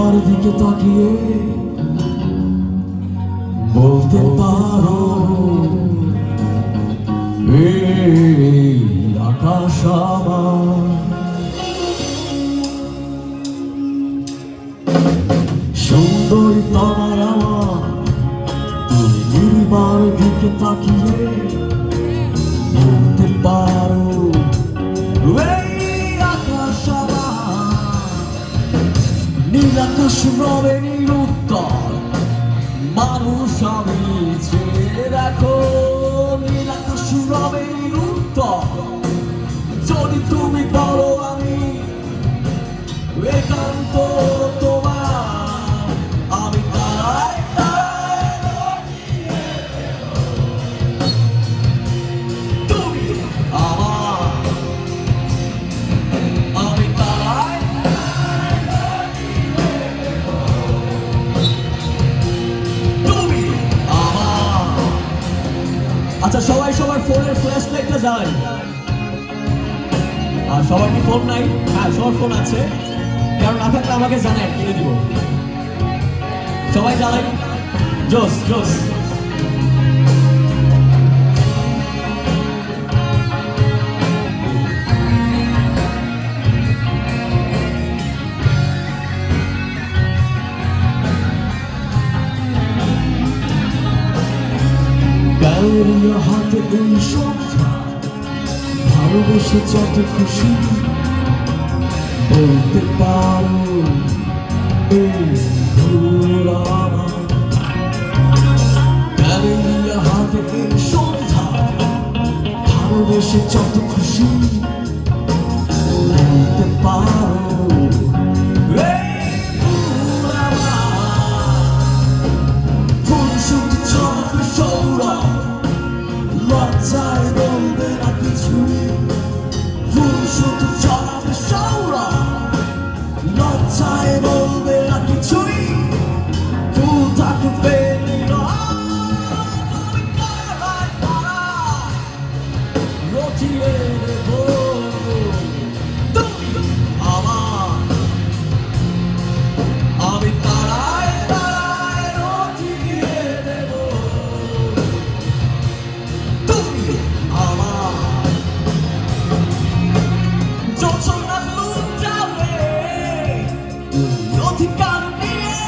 আমার দিকে তাকিয়ে বলতে পারো, এই আকাশ আমার। সুন্দরী তোমায় আমার, তুমি নির্বার দিকে তাকিয়ে বলতে পারো, এই আকাশ আমার। নীল আকাশ রবে নিরুত্তর, মানুষ আমি চেয়ে দেখো। নীল আকাশ রবে নিরুত্তর, যদি তুমি বলো আমি একান্ত তোমার। আমি তারায় তারায় তুমি আমার। আমি তারায় তুমি আমার। আচ্ছা, সবাই সবার ফোনের ফ্ল্যাশ লাইটটা জ্বালাই। আর সবার কি ফোন নাই? হ্যাঁ, সবার ফোন আছে, কারণ না থাকলে আমাকে জানায়, কিনে দিব। সবাই জ্বালাই। জোস জোস। গায়ের হাতে এই সন্ধ্যা, ভালোবেসে যত খুশি বলতে পারো, এই ভুল আমার। গায়ের হাতে এই সন্ধ্যা, ভালোবেসে যত খুশি বলতে পারো, এই ভুল আমার। ফুল শুধু চমকে সৌরভ, লজ্জায় বলবে না কিছু। ফুল শুধু চমকে সৌরভ, লজ্জায় বলবে না কিছুই। ফুল থাকবে রটিয়ে দেব তুমি আমার। আমি তারায় তারায় রটিয়ে দেব তুমি আমার। যোছনা লুটাবে অধিকার নিয়ে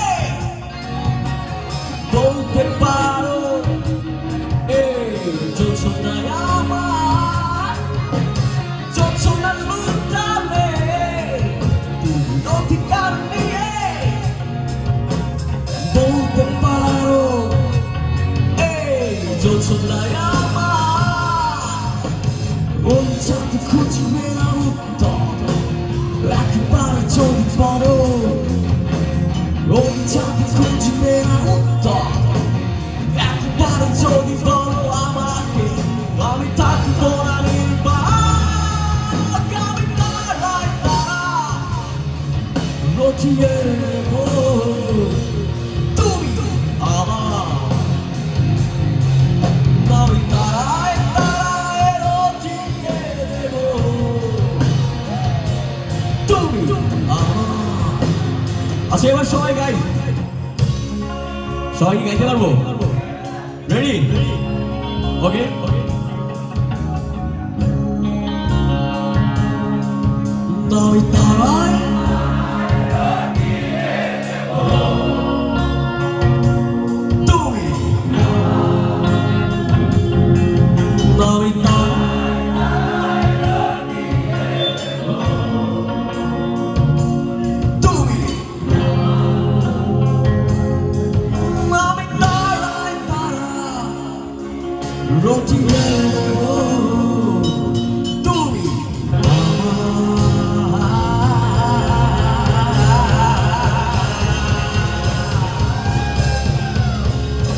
বলতে পারো, এই যোছনায় আমার। যোছনা লুটাবে অধিকার নিয়ে বলতে পারো, এই যোছনায় আমার। ওই চাঁদ খুঁজবে না উত্তর, একবার যদি পারো। ওই চাঁদ খুঁজবে না উত্তর, একবার যদি বলো আমাকে। আমি থাকবো না নির্বাক, আমি তারায় তারায় রটিয়ে দেব তুমি আমার। আমি তারায় তারায় রটিয়ে দেব তুমি আমার। আচ্ছা, এবার সবাই গাই। সবাই কি গাইতে পারবো? রেডি? ওকে। আমি তারায়